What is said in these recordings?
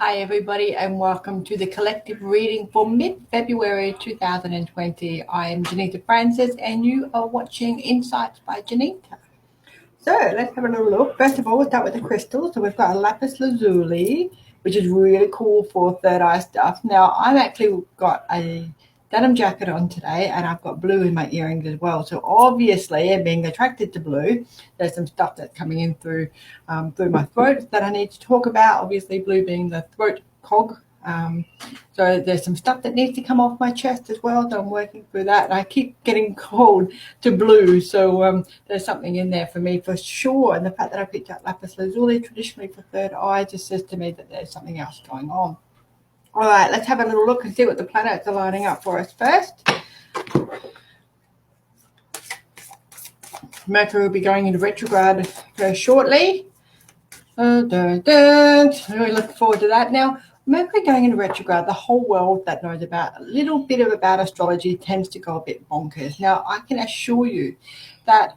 Hi everybody and welcome to the collective reading for mid-February 2020. I am Janita Francis and you are watching Insights by Janita. So let's have a little look. First of all, we'll start with the crystals. So we've got a lapis lazuli, which is really cool for third eye stuff. Now I've actually got a denim jacket on today and I've got blue in my earrings as well. So obviously, being attracted to blue, there's some stuff that's coming in through my throat that I need to talk about. Obviously, blue being the throat cog. So there's some stuff that needs to come off my chest as well. So I'm working through that. And I keep getting called to blue. So there's something in there for me for sure. And the fact that I picked up lapis lazuli traditionally for third eye just says to me that there's something else going on. All right, let's have a little look and see what the planets are lining up for us first. Mercury will be going into retrograde very shortly. Really looking forward to that. Now, Mercury going into retrograde, the whole world that knows about a little bit about astrology tends to go a bit bonkers. Now, I can assure you that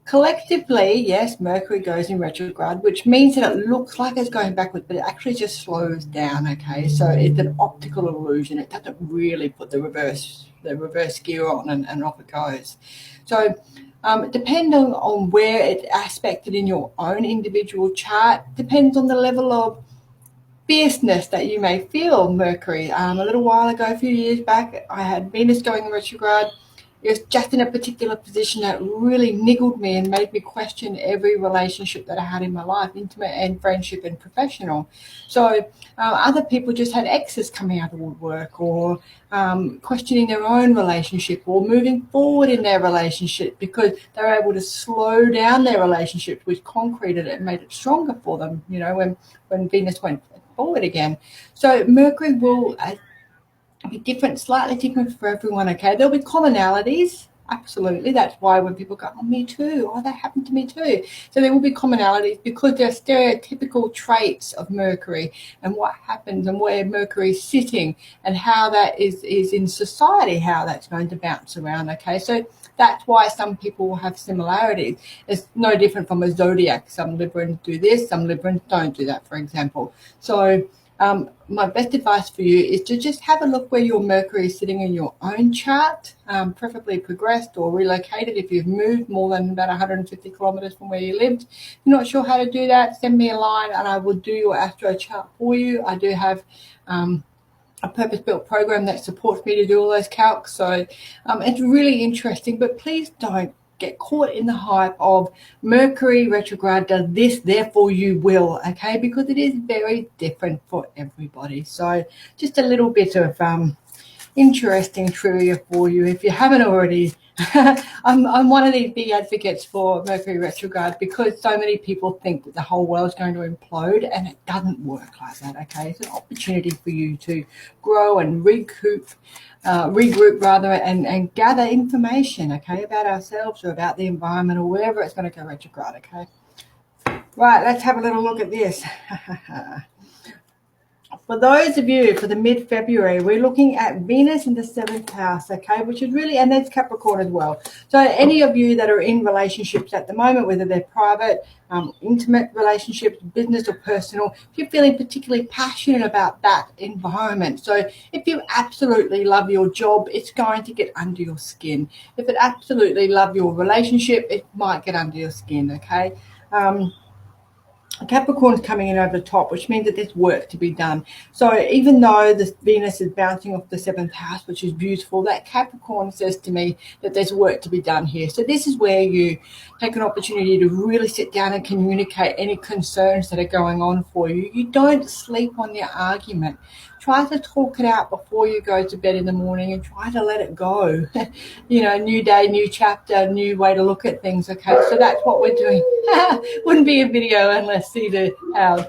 collectively, yes, Mercury goes in retrograde, which means that it looks like it's going backwards, but it actually just slows down, okay? So it's an optical illusion. It doesn't really put the reverse gear on and off it goes. So depending on where it's aspected in your own individual chart, depends on the level of fierceness that you may feel Mercury. A little while ago, a few years back, I had Venus going in retrograde. It was just in a particular position that really niggled me and made me question every relationship that I had in my life, intimate and friendship and professional. So other people just had exes coming out of the woodwork or questioning their own relationship or moving forward in their relationship because they were able to slow down their relationship, which concreted it and made it stronger for them, you know, when Venus went forward again. So Mercury will be different, slightly different for everyone, okay? There'll be commonalities, absolutely. That's why when people go, oh, me too, oh, that happened to me too. So there will be commonalities because they're stereotypical traits of Mercury and what happens and where Mercury is sitting and how that is in society, how that's going to bounce around, okay? So that's why some people will have similarities. It's no different from a zodiac. Some Librans do this, some Librans don't do that, for example. So my best advice for you is to just have a look where your Mercury is sitting in your own chart, preferably progressed or relocated if you've moved more than about 150 kilometers from where you lived. If you're not sure how to do that, send me a line and I will do your astro chart for you. I do have a purpose-built program that supports me to do all those calcs. So it's really interesting, but please don't get caught in the hype of Mercury retrograde does this, therefore you will, okay? Because it is very different for everybody. So just a little bit of interesting trivia for you if you haven't already. I'm one of these big advocates for Mercury retrograde because so many people think that the whole world's going to implode and it doesn't work like that, okay? It's an opportunity for you to grow and regroup rather and gather information, okay, about ourselves or about the environment or wherever it's going to go retrograde, okay? Right, let's have a little look at this. For those of you, for the mid-February, we're looking at Venus in the 7th house, okay, which is really, and that's Capricorn as well. So any of you that are in relationships at the moment, whether they're private, intimate relationships, business or personal, if you're feeling particularly passionate about that environment. So if you absolutely love your job, it's going to get under your skin. If you absolutely love your relationship, it might get under your skin, okay? Capricorn's coming in over the top, which means that there's work to be done. So even though the Venus is bouncing off the 7th house, which is beautiful, that Capricorn says to me that there's work to be done here. So this is where you take an opportunity to really sit down and communicate any concerns that are going on for you. You don't sleep on your argument. Try to talk it out before you go to bed in the morning and try to let it go. You know, new day, new chapter, new way to look at things, okay? So that's what we're doing. Wouldn't be a video unless see the how.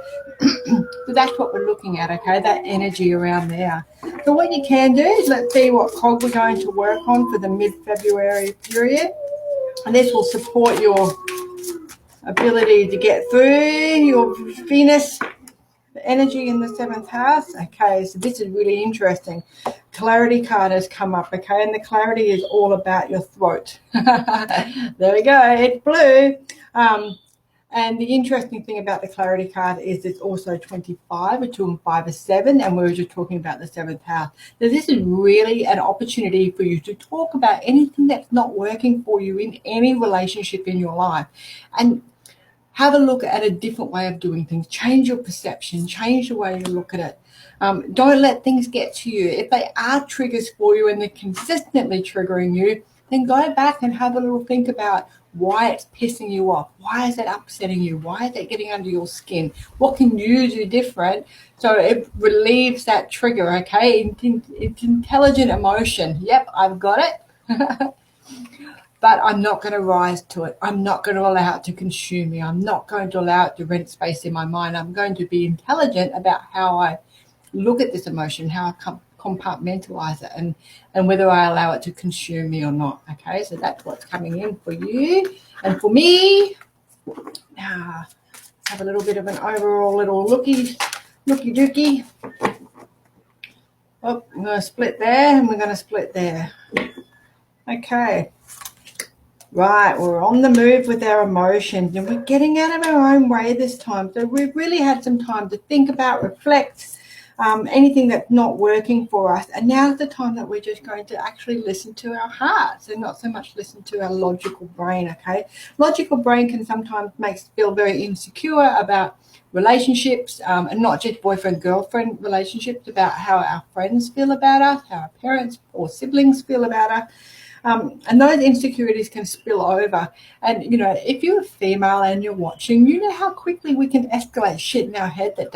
So that's what we're looking at, okay? That energy around there. So what you can do is let's see what cog we're going to work on for the mid-February period. And this will support your ability to get through your Venus energy in the 7th house. Okay, so this is really interesting. Clarity card has come up, okay, and the clarity is all about your throat. There we go, it's blue. And the interesting thing about the clarity card is it's also 25, a 2 and 5 is 7, and we were just talking about the 7th house. So this is really an opportunity for you to talk about anything that's not working for you in any relationship in your life, and have a look at a different way of doing things. Change your perception, change the way you look at it. Don't let things get to you. If they are triggers for you and they're consistently triggering you, then go back and have a little think about why it's pissing you off. Why is it upsetting you? Why is it getting under your skin? What can you do different so it relieves that trigger, okay? It's intelligent emotion. Yep, I've got it. But I'm not going to rise to it. I'm not going to allow it to consume me. I'm not going to allow it to rent space in my mind. I'm going to be intelligent about how I look at this emotion, how I compartmentalize it, and whether I allow it to consume me or not. Okay, so that's what's coming in for you. And for me, now let's have a little bit of an overall little looky dookie. Oh, I'm going to split there and we're going to split there. Okay. Right, we're on the move with our emotions and we're getting out of our own way this time. So we've really had some time to think about, reflect, anything that's not working for us. And now's the time that we're just going to actually listen to our hearts and not so much listen to our logical brain, okay? Logical brain can sometimes make us feel very insecure about relationships, and not just boyfriend-girlfriend relationships, about how our friends feel about us, how our parents or siblings feel about us. And those insecurities can spill over. And, you know, if you're a female and you're watching, you know how quickly we can escalate shit in our head that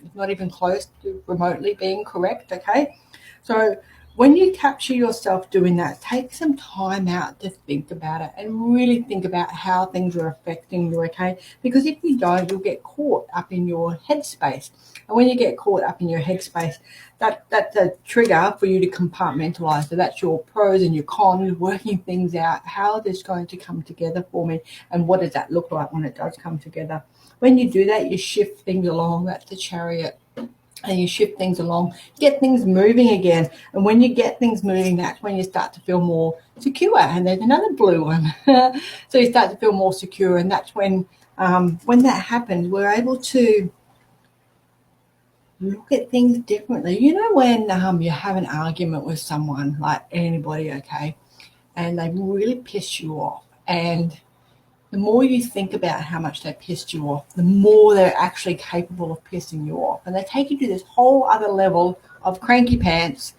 it's not even close to remotely being correct, okay? So when you capture yourself doing that, take some time out to think about it and really think about how things are affecting you, okay? Because if you don't, you'll get caught up in your headspace. And when you get caught up in your headspace, that's a trigger for you to compartmentalize. So that's your pros and your cons, working things out. How is this going to come together for me? And what does that look like when it does come together? When you do that, you shift things along. That's the Chariot. And you shift things along, get things moving again. And when you get things moving, that's when you start to feel more secure. And there's another blue one. So you start to feel more secure. And that's when that happens, we're able to look at things differently. You know, when you have an argument with someone, like anybody, okay, and they really piss you off, and the more you think about how much they pissed you off, the more they're actually capable of pissing you off. And they take you to this whole other level of cranky pants,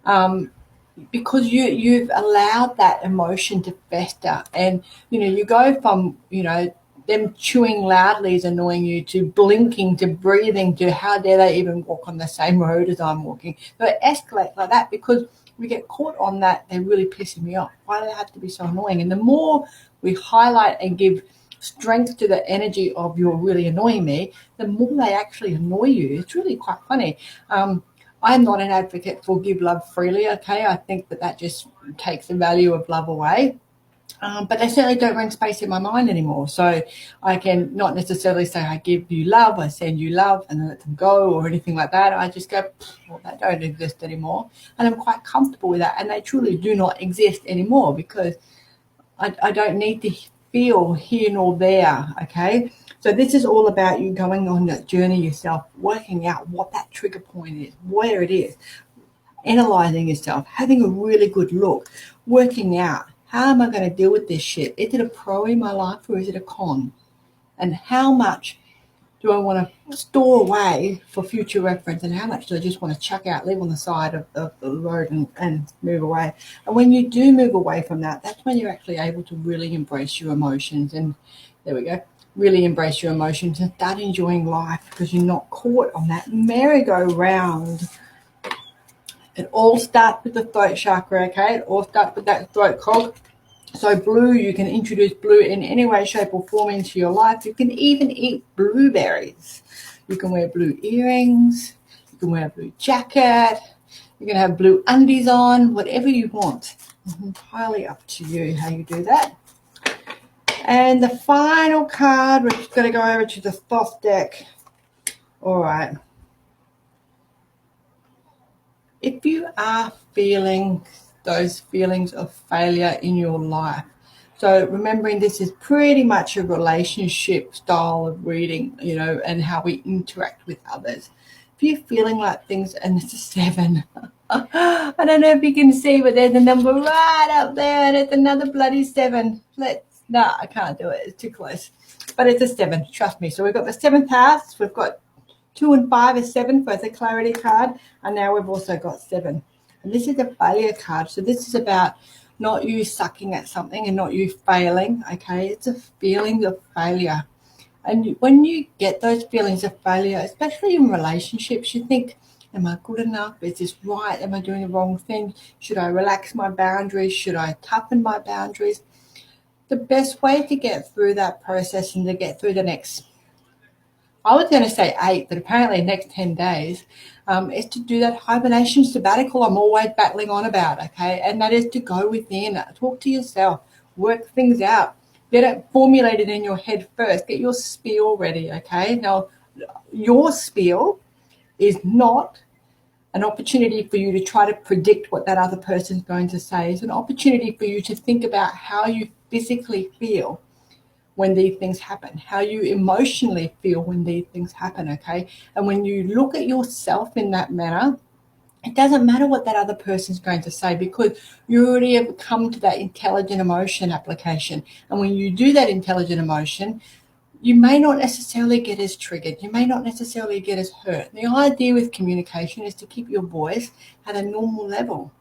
because you've allowed that emotion to fester. And, you know, you go from, you know, them chewing loudly is annoying you, to blinking, to breathing, to how dare they even walk on the same road as I'm walking. So it escalates like that because we get caught on that. They're really pissing me off. Why do they have to be so annoying? And the more we highlight and give strength to the energy of you're really annoying me, the more they actually annoy you. It's really quite funny. I'm not an advocate for give love freely, okay? I think that just takes the value of love away. But they certainly don't rent space in my mind anymore. So I can not necessarily say I give you love, I send you love and then let them go or anything like that. I just go, well, they don't exist anymore. And I'm quite comfortable with that. And they truly do not exist anymore because I don't need to feel here nor there, okay? So this is all about you going on that journey yourself, working out what that trigger point is, where it is, analyzing yourself, having a really good look, working out, how am I going to deal with this shit? Is it a pro in my life or is it a con? And how much do I want to store away for future reference, and how much do I just want to chuck out, leave on the side of the road and move away? And when you do move away from that, that's when you're actually able to really embrace your emotions. And there we go. Really embrace your emotions and start enjoying life because you're not caught on that merry-go-round. It all starts with the throat chakra, okay? It all starts with that throat cog. So blue, you can introduce blue in any way, shape or form into your life. You can even eat blueberries. You can wear blue earrings. You can wear a blue jacket. You can have blue undies on, whatever you want. It's entirely up to you how you do that. And the final card, we're just going to go over to the Thoth deck. All right. If you are feeling those feelings of failure in your life, So remembering this is pretty much a relationship style of reading, you know, and how we interact with others. If you're feeling like things, and it's a 7. I don't know if you can see, but there's a number right up there, and it's another bloody 7. No, I can't do it. It's too close. But it's a 7, trust me. So we've got the 7th house. We've got 2 and 5 is 7 for the clarity card, and now we've also got 7. And this is a failure card. So this is about not you sucking at something and not you failing, okay? It's a feeling of failure. And when you get those feelings of failure, especially in relationships, you think, am I good enough? Is this right? Am I doing the wrong thing? Should I relax my boundaries? Should I toughen my boundaries? The best way to get through that process and to get through the next, I was going to say 8, but apparently the next 10 days, is to do that hibernation sabbatical I'm always battling on about, okay? And that is to go within, talk to yourself, work things out, get it formulated in your head first, get your spiel ready, okay? Now, your spiel is not an opportunity for you to try to predict what that other person's going to say. It's an opportunity for you to think about how you physically feel when these things happen, how you emotionally feel when these things happen, okay? And when you look at yourself in that manner, it doesn't matter what that other person's going to say, because you already have come to that intelligent emotion application. And when you do that intelligent emotion, you may not necessarily get as triggered. You may not necessarily get as hurt. The idea with communication is to keep your voice at a normal level.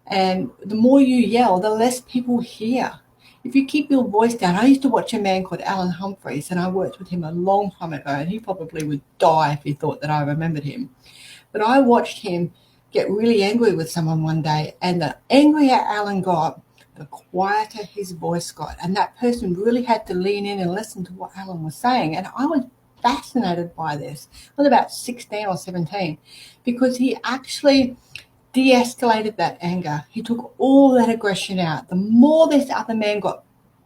And the more you yell, the less people hear. If you keep your voice down, I used to watch a man called Alan Humphreys, and I worked with him a long time ago, and he probably would die if he thought that I remembered him. But I watched him get really angry with someone one day, and the angrier Alan got, the quieter his voice got. And that person really had to lean in and listen to what Alan was saying. And I was fascinated by this. I was about 16 or 17, because he actually de-escalated that anger. He took all that aggression out. The more this other man got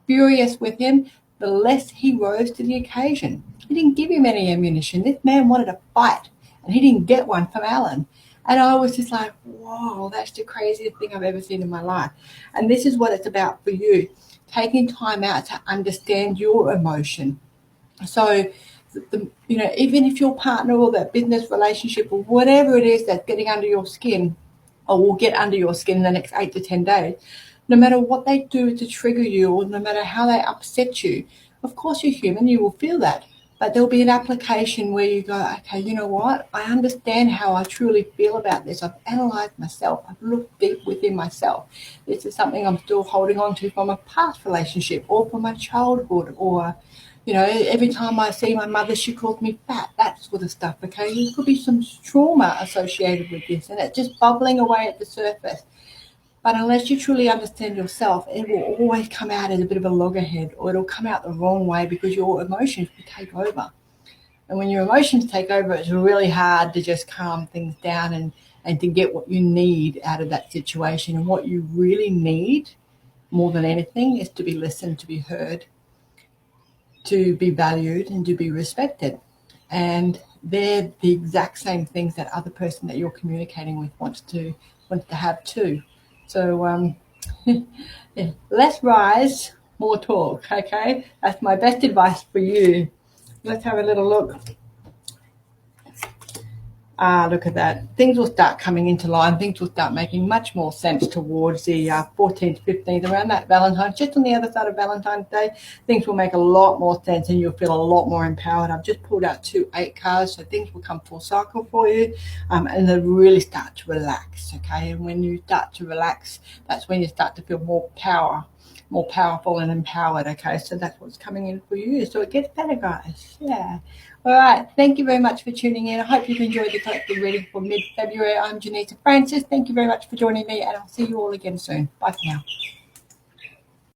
furious with him, the less he rose to the occasion. He didn't give him any ammunition. This man wanted a fight, and he didn't get one from Alan. And I was just like, whoa, that's the craziest thing I've ever seen in my life. And this is what it's about for you, taking time out to understand your emotion. So, even if your partner or that business relationship or whatever it is that's getting under your skin, or will get under your skin in the next 8 to 10 days, no matter what they do to trigger you, or no matter how they upset you, of course you're human, you will feel that. But there'll be an application where you go, okay, you know what? I understand how I truly feel about this. I've analysed myself. I've looked deep within myself. This is something I'm still holding on to from a past relationship, or from my childhood, or, every time I see my mother, she calls me fat, that sort of stuff, okay? There could be some trauma associated with this, and it's just bubbling away at the surface. But unless you truly understand yourself, it will always come out as a bit of a loggerhead, or it'll come out the wrong way, because your emotions will take over. And when your emotions take over, it's really hard to just calm things down and to get what you need out of that situation. And what you really need, more than anything, is to be listened, to be heard, to be valued, and to be respected. And they're the exact same things that other person that you're communicating with wants to have too. So less rise, more talk, okay? That's my best advice for you. Let's have a little look. Look at that. Things will start coming into line. Things will start making much more sense towards the 14th, 15th, around that Valentine's, just on the other side of Valentine's Day. Things will make a lot more sense, and you'll feel a lot more empowered. I've just pulled out 2 8 cards, so things will come full cycle for you, and they'll really start to relax, okay? And when you start to relax, that's when you start to feel more powerful and empowered, okay? So that's what's coming in for you. So it gets better, guys. Yeah. All right. Thank you very much for tuning in. I hope you've enjoyed the collective reading for mid-February. I'm Janita Francis. Thank you very much for joining me, and I'll see you all again soon. Bye for now.